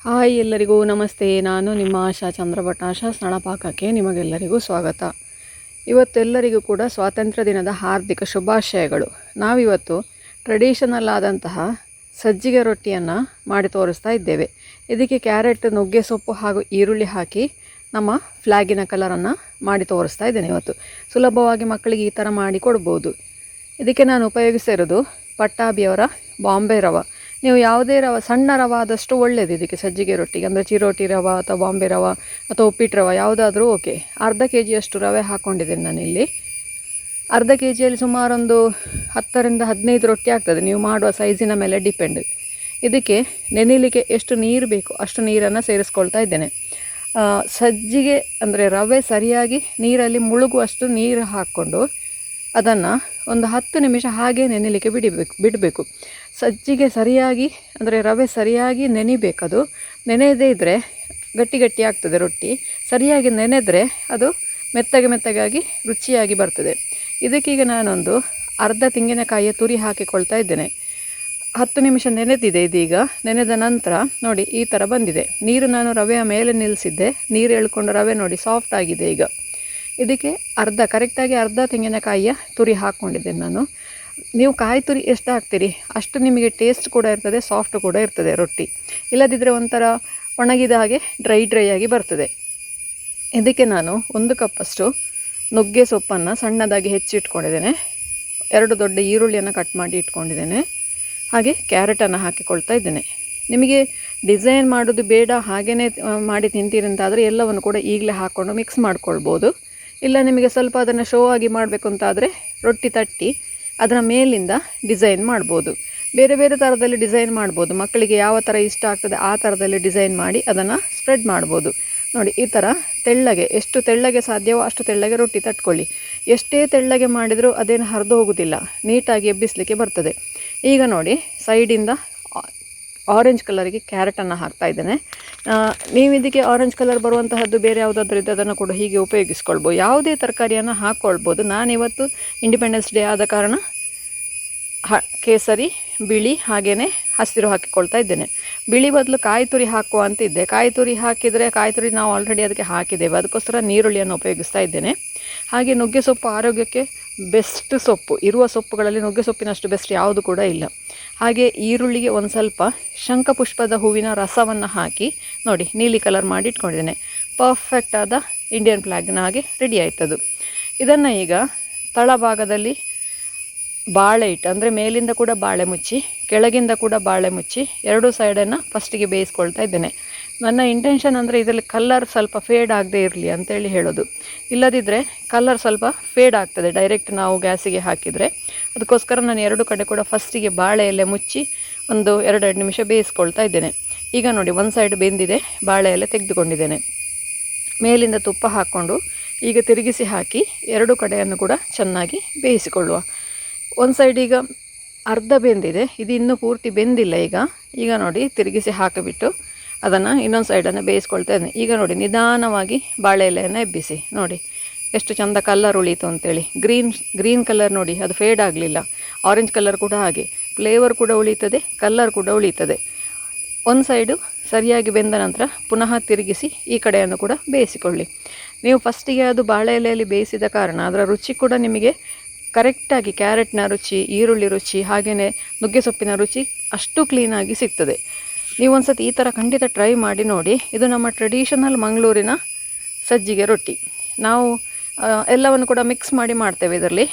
Hi ಎಲ್ಲರಿಗೂ ನಮಸ್ತೆ. ನಾನು ನಿಮ್ಮ ಆಶಾ ಚಂದ್ರಭಟ್. ಆಶಾ ಸ್ನಳಪಾಕಕ್ಕೆ ನಿಮಗೆಲ್ಲರಿಗೂ ಸ್ವಾಗತ. ಇವತ್ತೆಲ್ಲರಿಗೂ ಕೂಡ ಸ್ವಾತಂತ್ರ್ಯ ದಿನದ ಹಾರ್ದಿಕ ಶುಭಾಶಯಗಳು. ನಾವಿವತ್ತು ಟ್ರೆಡಿಷನಲ್ ಆದಂತಹ ಸಜ್ಜಿಗೆ ರೊಟ್ಟಿಯನ್ನು ಮಾಡಿ ತೋರಿಸ್ತಾ ಇದ್ದೇವೆ. ಇದಕ್ಕೆ ಕ್ಯಾರೆಟ್, ನುಗ್ಗೆ ಸೊಪ್ಪು ಹಾಗೂ ಈರುಳ್ಳಿ ಹಾಕಿ ನಮ್ಮ ಫ್ಲ್ಯಾಗಿನ ಕಲರನ್ನು ಮಾಡಿ ತೋರಿಸ್ತಾ ಇದ್ದೇನೆ. ಇವತ್ತು ಸುಲಭವಾಗಿ ಮಕ್ಕಳಿಗೆ ಈ ಥರ ಮಾಡಿ ಕೊಡ್ಬೋದು. ಇದಕ್ಕೆ ನಾನು ಉಪಯೋಗಿಸ್ತಿರೋದು ಪಟ್ಟಾಭಿಯವರ ಬಾಂಬೆ ರವೆ. ನೀವು ಯಾವುದೇ ರವೆ, ಸಣ್ಣ ರವೆ ಆದಷ್ಟು ಒಳ್ಳೆಯದು ಇದಕ್ಕೆ ಸಜ್ಜಿಗೆ ರೊಟ್ಟಿಗೆ. ಅಂದರೆ ಚಿರೋಟಿ ರವೆ ಅಥವಾ ಬಾಂಬೆ ರವೆ ಅಥವಾ ಉಪ್ಪಿಟ್ಟು ರವೆ ಯಾವುದಾದ್ರೂ ಓಕೆ. ಅರ್ಧ ಕೆ ಜಿಯಷ್ಟು ರವೆ ಹಾಕ್ಕೊಂಡಿದ್ದೇನೆ ನಾನಿಲ್ಲಿ. ಅರ್ಧ ಕೆ ಜಿಯಲ್ಲಿ ಸುಮಾರೊಂದು 10ರಿಂದ 15 ರೊಟ್ಟಿ ಆಗ್ತದೆ. ನೀವು ಮಾಡುವ ಸೈಜಿನ ಮೇಲೆ ಡಿಪೆಂಡ್. ಇದಕ್ಕೆ ನೆನೆಯಲಿಕ್ಕೆ ಎಷ್ಟು ನೀರು ಬೇಕು ಅಷ್ಟು ನೀರನ್ನು ಸೇರಿಸ್ಕೊಳ್ತಾ ಇದ್ದೇನೆ. ಸಜ್ಜಿಗೆ ಅಂದರೆ ರವೆ ಸರಿಯಾಗಿ ನೀರಲ್ಲಿ ಮುಳುಗುವಷ್ಟು ನೀರು ಹಾಕ್ಕೊಂಡು ಅದನ್ನು ಒಂದು 10 ನಿಮಿಷ ಹಾಗೆ ನೆನೆಯಲಿಕ್ಕೆ ಬಿಡಬೇಕು. ಸಜ್ಜಿಗೆ ಸರಿಯಾಗಿ ಅಂದರೆ ರವೆ ಸರಿಯಾಗಿ ನೆನಿಬೇಕದು. ನೆನೆಯದೇ ಇದ್ದರೆ ಗಟ್ಟಿ ಆಗ್ತದೆ ರೊಟ್ಟಿ. ಸರಿಯಾಗಿ ನೆನೆದರೆ ಅದು ಮೆತ್ತಗಾಗಿ ರುಚಿಯಾಗಿ ಬರ್ತದೆ. ಇದಕ್ಕೀಗ ನಾನೊಂದು ಅರ್ಧ ತೆಂಗಿನಕಾಯಿಯ ತುರಿ ಹಾಕಿಕೊಳ್ತಾ ಇದ್ದೇನೆ. 10 ನಿಮಿಷ ನೆನೆದಿದೆ. ಇದೀಗ ನೆನೆದ ನಂತರ ನೋಡಿ ಈ ಥರ ಬಂದಿದೆ. ನೀರು ನಾನು ರವೆಯ ಮೇಲೆ ನಿಲ್ಲಿಸಿದ್ದೆ. ನೀರು ಎಳ್ಕೊಂಡು ರವೆ ನೋಡಿ ಸಾಫ್ಟ್ ಆಗಿದೆ. ಈಗ ಇದಕ್ಕೆ ಕರೆಕ್ಟಾಗಿ ಅರ್ಧ ತೆಂಗಿನಕಾಯಿಯ ತುರಿ ಹಾಕ್ಕೊಂಡಿದ್ದೇನೆ ನಾನು. ನೀವು ಕಾಯಿ ತುರಿ ಎಷ್ಟು ಹಾಕ್ತೀರಿ ಅಷ್ಟು ನಿಮಗೆ ಟೇಸ್ಟ್ ಕೂಡ ಇರ್ತದೆ, ಸಾಫ್ಟ್ ಕೂಡ ಇರ್ತದೆ ರೊಟ್ಟಿ. ಇಲ್ಲದಿದ್ದರೆ ಒಂಥರ ಒಣಗಿದ ಹಾಗೆ ಡ್ರೈ ಆಗಿ ಬರ್ತದೆ. ಇದಕ್ಕೆ ನಾನು 1 ಕಪ್ಪಷ್ಟು ನುಗ್ಗೆ ಸೊಪ್ಪನ್ನು ಸಣ್ಣದಾಗಿ ಹೆಚ್ಚಿಟ್ಕೊಂಡಿದ್ದೇನೆ. 2 ದೊಡ್ಡ ಈರುಳ್ಳಿಯನ್ನು ಕಟ್ ಮಾಡಿ ಇಟ್ಕೊಂಡಿದ್ದೇನೆ. ಹಾಗೆ ಕ್ಯಾರೆಟನ್ನು ಹಾಕಿಕೊಳ್ತಾ ಇದ್ದೇನೆ. ನಿಮಗೆ ಡಿಸೈನ್ ಮಾಡೋದು ಬೇಡ, ಹಾಗೆಯೇ ಮಾಡಿ ತಿಂತೀರಂತಾದರೆ ಎಲ್ಲವನ್ನು ಕೂಡ ಈಗಲೇ ಹಾಕ್ಕೊಂಡು ಮಿಕ್ಸ್ ಮಾಡ್ಕೊಳ್ಬೋದು. ಇಲ್ಲ ನಿಮಗೆ ಸ್ವಲ್ಪ ಅದನ್ನು ಶೋ ಆಗಿ ಮಾಡಬೇಕು ಅಂತಾದರೆ ರೊಟ್ಟಿ ತಟ್ಟಿ ಅದರ ಮೇಲಿಂದ ಡಿಸೈನ್ ಮಾಡ್ಬೋದು. ಬೇರೆ ಬೇರೆ ಥರದಲ್ಲಿ ಡಿಸೈನ್ ಮಾಡ್ಬೋದು. ಮಕ್ಕಳಿಗೆ ಯಾವ ಥರ ಇಷ್ಟ ಆಗ್ತದೆ ಆ ಥರದಲ್ಲಿ ಡಿಸೈನ್ ಮಾಡಿ ಅದನ್ನು ಸ್ಪ್ರೆಡ್ ಮಾಡ್ಬೋದು. ನೋಡಿ ಈ ಥರ ತೆಳ್ಳಗೆ, ಎಷ್ಟು ತೆಳ್ಳಗೆ ಸಾಧ್ಯವೋ ಅಷ್ಟು ತೆಳ್ಳಗೆ ರೊಟ್ಟಿ ತಟ್ಕೊಳ್ಳಿ. ಎಷ್ಟೇ ತೆಳ್ಳಗೆ ಮಾಡಿದರೂ ಅದೇನು ಹರಿದು ಹೋಗೋದಿಲ್ಲ, ನೀಟಾಗಿ ಎಬ್ಬಿಸಲಿಕ್ಕೆ ಬರ್ತದೆ. ಈಗ ನೋಡಿ ಸೈಡಿಂದ ಆರೆಂಜ್ ಕಲರಿಗೆ ಕ್ಯಾರೆಟನ್ನು ಹಾಕ್ತಾ ಇದ್ದೇನೆ. ನೀವು ಇದಕ್ಕೆ ಆರೆಂಜ್ ಕಲರ್ ಬರುವಂತಹದ್ದು ಬೇರೆ ಯಾವುದಾದ್ರೂ ಇದ್ದರೆ ಅದನ್ನು ಕೂಡ ಹೀಗೆ ಉಪಯೋಗಿಸ್ಕೊಳ್ಬೋದು. ಯಾವುದೇ ತರಕಾರಿಯನ್ನು ಹಾಕ್ಕೊಳ್ಬೋದು. ನಾನಿವತ್ತು ಇಂಡಿಪೆಂಡೆನ್ಸ್ ಡೇ ಆದ ಕಾರಣ ಕೇಸರಿ, ಬಿಳಿ ಹಾಗೆಯೇ ಹಸಿರು ಹಾಕಿಕೊಳ್ತಾ ಇದ್ದೇನೆ. ಬಿಳಿ ಬದಲು ಕಾಯಿ ತುರಿ ಹಾಕುವ ಅಂತಿದ್ದೆ. ಕಾಯಿ ತುರಿ ಹಾಕಿದರೆ ಕಾಯಿ ತುರಿ ನಾವು ಆಲ್ರೆಡಿ ಅದಕ್ಕೆ ಹಾಕಿದ್ದೇವೆ. ಅದಕ್ಕೋಸ್ಕರ ನೀರುಳ್ಳಿಯನ್ನು ಉಪಯೋಗಿಸ್ತಾ ಇದ್ದೇನೆ. ಹಾಗೆ ನುಗ್ಗೆ ಸೊಪ್ಪು ಆರೋಗ್ಯಕ್ಕೆ ಬೆಸ್ಟ್ ಸೊಪ್ಪು. ಇರುವ ಸೊಪ್ಪುಗಳಲ್ಲಿ ನುಗ್ಗೆ ಸೊಪ್ಪಿನಷ್ಟು ಬೆಸ್ಟ್ ಯಾವುದು ಕೂಡ ಇಲ್ಲ. ಹಾಗೆ ಈರುಳ್ಳಿಗೆ ಒಂದು ಸ್ವಲ್ಪ ಶಂಖಪುಷ್ಪದ ಹೂವಿನ ರಸವನ್ನು ಹಾಕಿ ನೋಡಿ ನೀಲಿ ಕಲರ್ ಮಾಡಿ ಇಟ್ಕೊಂಡಿದ್ದೇನೆ. ಪರ್ಫೆಕ್ಟ್ ಆದ ಇಂಡಿಯನ್ ಫ್ಲ್ಯಾಗ್ನ ಹಾಗೆ ರೆಡಿ ಆಯ್ತದು. ಇದನ್ನು ಈಗ ತಳಭಾಗದಲ್ಲಿ ಬಾಳೆ ಇಟ್ಟು, ಅಂದರೆ ಮೇಲಿಂದ ಕೂಡ ಬಾಳೆ ಮುಚ್ಚಿ ಕೆಳಗಿಂದ ಕೂಡ ಬಾಳೆ ಮುಚ್ಚಿ 2 ಸೈಡನ್ನು ಫಸ್ಟಿಗೆ ಬೇಯಿಸ್ಕೊಳ್ತಾ ಇದ್ದೇನೆ. ನನ್ನ ಇಂಟೆನ್ಷನ್ ಅಂದರೆ ಇದರಲ್ಲಿ ಕಲರ್ ಸ್ವಲ್ಪ ಫೇಡ್ ಆಗದೆ ಇರಲಿ ಅಂತೇಳಿ ಹೇಳೋದು. ಇಲ್ಲದಿದ್ದರೆ ಕಲರ್ ಸ್ವಲ್ಪ ಫೇಡ್ ಆಗ್ತದೆ ಡೈರೆಕ್ಟ್ ನಾವು ಗ್ಯಾಸಿಗೆ ಹಾಕಿದರೆ. ಅದಕ್ಕೋಸ್ಕರ ನಾನು 2 ಕಡೆ ಕೂಡ ಫಸ್ಟಿಗೆ ಬಾಳೆ ಎಲೆ ಮುಚ್ಚಿ ಒಂದು 2 ನಿಮಿಷ ಬೇಯಿಸ್ಕೊಳ್ತಾ ಇದ್ದೇನೆ. ಈಗ ನೋಡಿ ಒಂದು ಸೈಡ್ ಬೆಂದಿದೆ, ಬಾಳೆ ಎಲೆ ತೆಗೆದುಕೊಂಡಿದ್ದೇನೆ. ಮೇಲಿಂದ ತುಪ್ಪ ಹಾಕ್ಕೊಂಡು ಈಗ ತಿರುಗಿಸಿ ಹಾಕಿ 2 ಕಡೆಯನ್ನು ಕೂಡ ಚೆನ್ನಾಗಿ ಬೇಯಿಸಿಕೊಳ್ಳುವ. ಒಂದು ಸೈಡ್ ಈಗ ಅರ್ಧ ಬೆಂದಿದೆ, ಇದು ಇನ್ನೂ ಪೂರ್ತಿ ಬೆಂದಿಲ್ಲ. ಈಗ ನೋಡಿ ತಿರುಗಿಸಿ ಹಾಕಿಬಿಟ್ಟು ಅದನ್ನು ಇನ್ನೊಂದು ಸೈಡನ್ನು ಬೇಯಿಸ್ಕೊಳ್ತಾ ಇದ್ದೇನೆ. ಈಗ ನೋಡಿ ನಿಧಾನವಾಗಿ ಬಾಳೆ ಎಲೆಯನ್ನು ಎಬ್ಬಿಸಿ ನೋಡಿ ಎಷ್ಟು ಚಂದ ಕಲರ್ ಉಳೀತು ಅಂತೇಳಿ. ಗ್ರೀನ್ ಕಲರ್ ನೋಡಿ ಅದು ಫೇಡ್ ಆಗಲಿಲ್ಲ. ಆರೆಂಜ್ ಕಲರ್ ಕೂಡ ಹಾಗೆ, ಫ್ಲೇವರ್ ಕೂಡ ಉಳೀತದೆ, ಕಲರ್ ಕೂಡ ಉಳೀತದೆ. ಒಂದು ಸೈಡು ಸರಿಯಾಗಿ ಬೆಂದ ನಂತರ ಪುನಃ ತಿರುಗಿಸಿ ಈ ಕಡೆಯನ್ನು ಕೂಡ ಬೇಯಿಸಿಕೊಳ್ಳಿ. ನೀವು ಫಸ್ಟಿಗೆ ಅದು ಬಾಳೆ ಎಲೆಯಲ್ಲಿ ಬೇಯಿಸಿದ ಕಾರಣ ಅದರ ರುಚಿ ಕೂಡ ನಿಮಗೆ ಕರೆಕ್ಟಾಗಿ ಕ್ಯಾರೆಟ್ನ ರುಚಿ, ಈರುಳ್ಳಿ ರುಚಿ ಹಾಗೆಯೇ ನುಗ್ಗೆ ಸೊಪ್ಪಿನ ರುಚಿ ಅಷ್ಟು ಕ್ಲೀನಾಗಿ ಸಿಗ್ತದೆ. ನೀವೊಂದು ಸತಿ ಈ ಥರ ಖಂಡಿತ ಟ್ರೈ ಮಾಡಿ ನೋಡಿ. ಇದು ನಮ್ಮ ಟ್ರೆಡಿಷನಲ್ ಮಂಗಳೂರಿನ ಸಜ್ಜಿಗೆ ರೊಟ್ಟಿ. ನಾವು ಎಲ್ಲವನ್ನು ಕೂಡ ಮಿಕ್ಸ್ ಮಾಡಿ ಮಾಡ್ತೇವೆ ಇದರಲ್ಲಿ.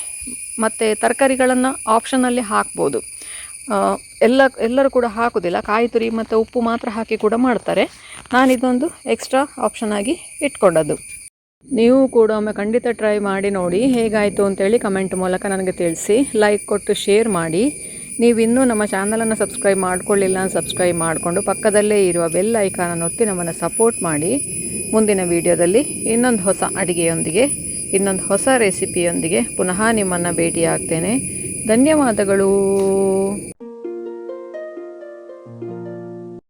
ಮತ್ತು ತರಕಾರಿಗಳನ್ನು ಆಪ್ಷನಲ್ಲಿ ಹಾಕ್ಬೋದು. ಎಲ್ಲರೂ ಕೂಡ ಹಾಕೋದಿಲ್ಲ, ಕಾಯಿ ತುರಿ ಮತ್ತು ಉಪ್ಪು ಮಾತ್ರ ಹಾಕಿ ಕೂಡ ಮಾಡ್ತಾರೆ. ನಾನಿದೊಂದು ಎಕ್ಸ್ಟ್ರಾ ಆಪ್ಷನ್ ಆಗಿ ಇಟ್ಕೊಂಡದ್ದು. ನೀವು ಕೂಡ ಒಮ್ಮೆ ಖಂಡಿತ ಟ್ರೈ ಮಾಡಿ ನೋಡಿ ಹೇಗಾಯಿತು ಅಂತೇಳಿ ಕಮೆಂಟ್ ಮೂಲಕ ನನಗೆ ತಿಳಿಸಿ. ಲೈಕ್ ಕೊಟ್ಟು ಶೇರ್ ಮಾಡಿ. ನೀವಿನ್ನೂ ನಮ್ಮ ಚಾನಲನ್ನು ಸಬ್ಸ್ಕ್ರೈಬ್ ಮಾಡ್ಕೊಳ್ಳಿಲ್ಲ, ಸಬ್ಸ್ಕ್ರೈಬ್ ಮಾಡಿಕೊಂಡು ಪಕ್ಕದಲ್ಲೇ ಇರುವ ಬೆಲ್ ಐಕಾನನ್ನು ಒತ್ತಿ ನಮ್ಮನ್ನು ಸಪೋರ್ಟ್ ಮಾಡಿ. ಮುಂದಿನ ವಿಡಿಯೋದಲ್ಲಿ ಇನ್ನೊಂದು ಹೊಸ ಅಡುಗೆಯೊಂದಿಗೆ, ಇನ್ನೊಂದು ಹೊಸ ರೆಸಿಪಿಯೊಂದಿಗೆ ಪುನಃ ನಿಮ್ಮನ್ನು ಭೇಟಿಯಾಗ್ತೇನೆ. ಧನ್ಯವಾದಗಳು.